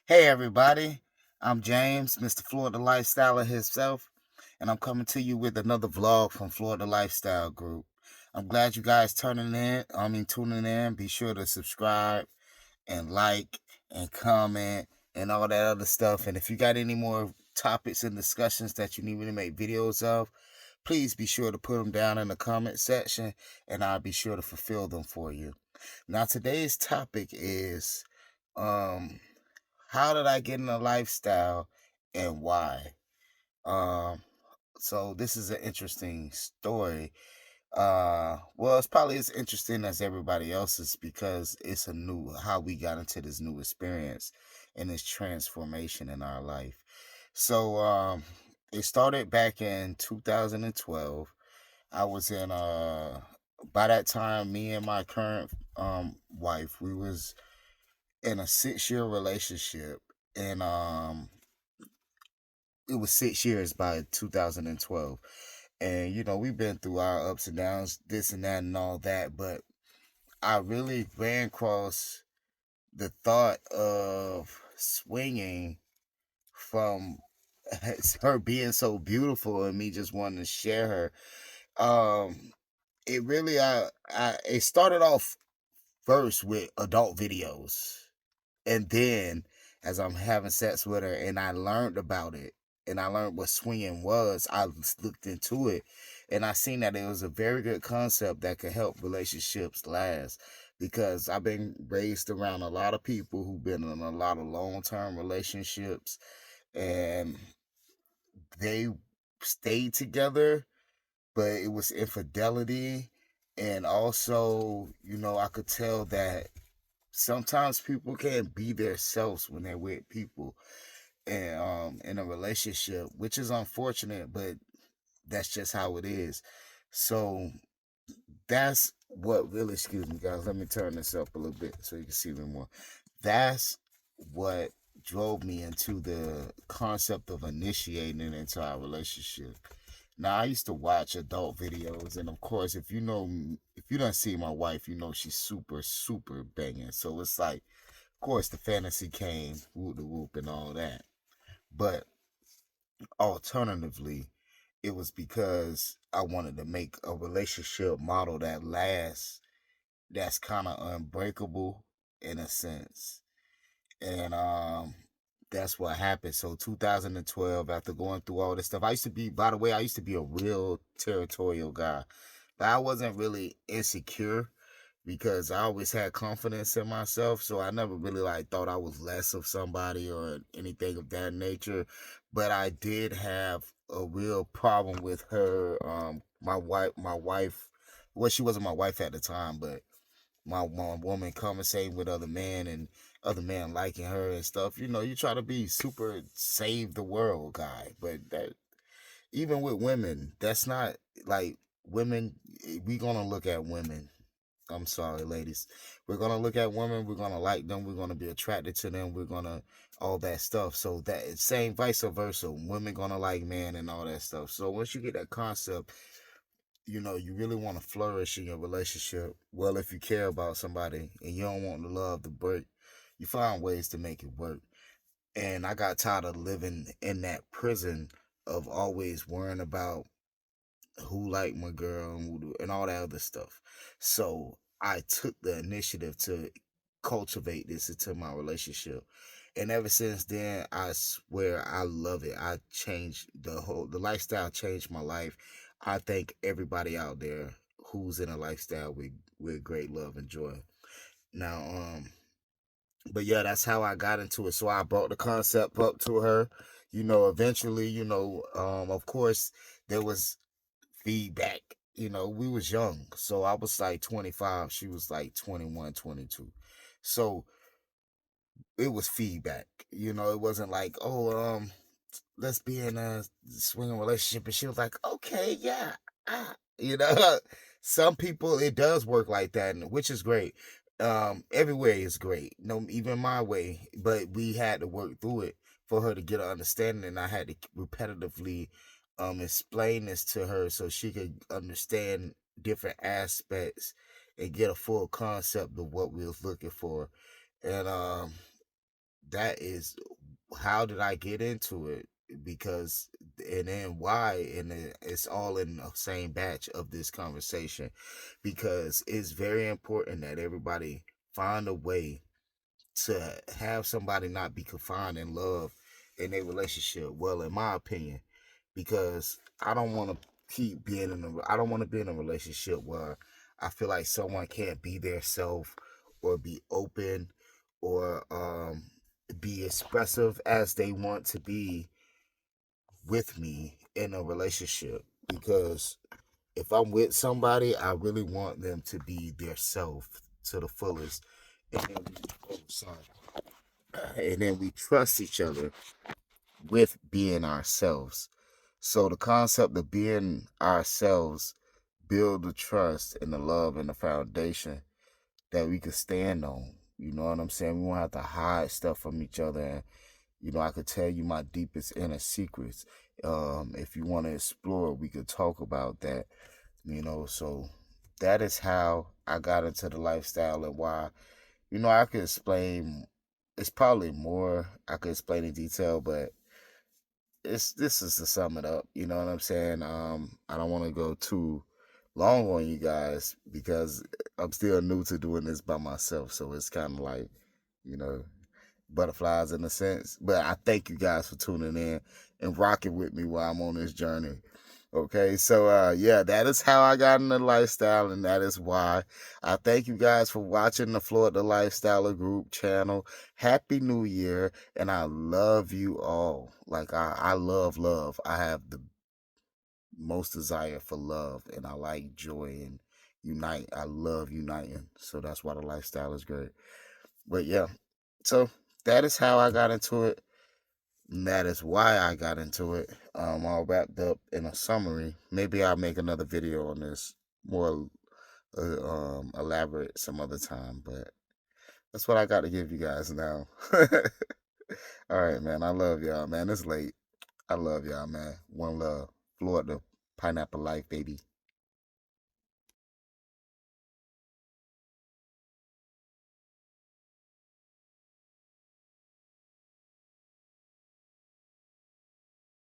Hey everybody, I'm James, Mr. Florida Lifestyler himself, and I'm coming to you with another vlog from Florida Lifestyle Group. I'm glad you guys tuning in. Be sure to subscribe and like and comment and all that other stuff. And if you got any more topics and discussions that you need me to make videos of, please be sure to put them down in the comment section and I'll be sure to fulfill them for you. Now today's topic is um how did I get in a lifestyle and why? Um, so this is an interesting story. Well, it's probably as interesting as everybody else's because it's a new how we got into this new experience and this transformation in our life. So, it started back in 2012. I was in by that time, me and my current wife, we was in a 6 year relationship, and it was 6 years by 2012. And we've been through our ups and downs, this and that and all that, but I really ran across the thought of swinging from her being so beautiful and me just wanting to share her. It really it started off first with adult videos, and then as I'm having sex with her and I learned about it and I learned what swinging was, I looked into it and I seen that it was a very good concept that could help relationships last, because I've been raised around a lot of people who've been in a lot of long-term relationships, and they stayed together, but it was infidelity. And also, I could tell that sometimes people can't be themselves when they're with people and in a relationship, which is unfortunate, but that's just how it is. So that's what really, excuse me guys, let me turn this up a little bit so you can see me more. That's what drove me into the concept of initiating it into our relationship. Now, I used to watch adult videos, and of course, if you don't see my wife, she's super, super banging. So it's like, of course, the fantasy came, whoop the whoop, and all that. But alternatively, it was because I wanted to make a relationship model that lasts, that's kind of unbreakable in a sense. And that's what happened. So 2012, after going through all this stuff, by the way, I used to be a real territorial guy, but I wasn't really insecure because I always had confidence in myself. So I never really like thought I was less of somebody or anything of that nature. But I did have a real problem with her. My wife. Well, she wasn't my wife at the time, but my woman conversating with other men and other men liking her and stuff. You try to be super save the world guy, but that even with women, that's not like women. We gonna look at women. I'm sorry, ladies. We're gonna look at women. We're gonna like them. We're gonna be attracted to them. We're gonna all that stuff. So that same vice versa. Women gonna like men and all that stuff. So once you get that concept, you really want to flourish in your relationship. Well, if you care about somebody and you don't want the love to break, you find ways to make it work. And I got tired of living in that prison of always worrying about who liked my girl and all that other stuff. So I took the initiative to cultivate this into my relationship. And ever since then, I swear I love it. I changed the lifestyle changed my life. I thank everybody out there who's in a lifestyle with great love and joy. Now, but yeah, that's how I got into it. So I brought the concept up to her. Eventually, of course, there was feedback. We was young. So I was like 25. She was like 21, 22. So it was feedback. It wasn't like, oh, let's be in a swinging relationship. And she was like, okay, yeah. Some people, it does work like that, which is great. Every way is great. No, even my way. But we had to work through it for her to get an understanding. And I had to repetitively explain this to her so she could understand different aspects and get a full concept of what we was looking for. And that is how did I get into it? Because and then why, and it's all in the same batch of this conversation, because it's very important that everybody find a way to have somebody not be confined in love in a relationship. Well, in my opinion, because I don't want to keep being I don't want to be in a relationship where I feel like someone can't be their self or be open or be expressive as they want to be with me in a relationship. Because if I'm with somebody, I really want them to be their self to the fullest. And then and then we trust each other with being ourselves. So the concept of being ourselves build the trust and the love and the foundation that we could stand on. You know what I'm saying? We won't have to hide stuff from each other. And, I could tell you my deepest inner secrets. If you want to explore, we could talk about that. So that is how I got into the lifestyle and why. I could explain. It's probably more I could explain in detail, but this is to sum it up. You know what I'm saying? I don't want to go too long on you guys because I'm still new to doing this by myself, so it's kind of like, you know, butterflies in a sense. But I thank you guys for tuning in and rocking with me while I'm on this journey. Okay, so yeah, that is how I got in the lifestyle, and that is why. I thank you guys for watching the Florida Lifestyler Group channel. Happy New Year, and I love you all. Like I love love. I have the most desire for love, and I like joy and unite. I love uniting, so that's why the lifestyle is great. But yeah, so that is how I got into it. And that is why I got into it. All wrapped up in a summary. Maybe I'll make another video on this more elaborate some other time, but that's what I got to give you guys now. All right, man. I love y'all, man. It's late. I love y'all, man. One love. Florida, pineapple life, baby.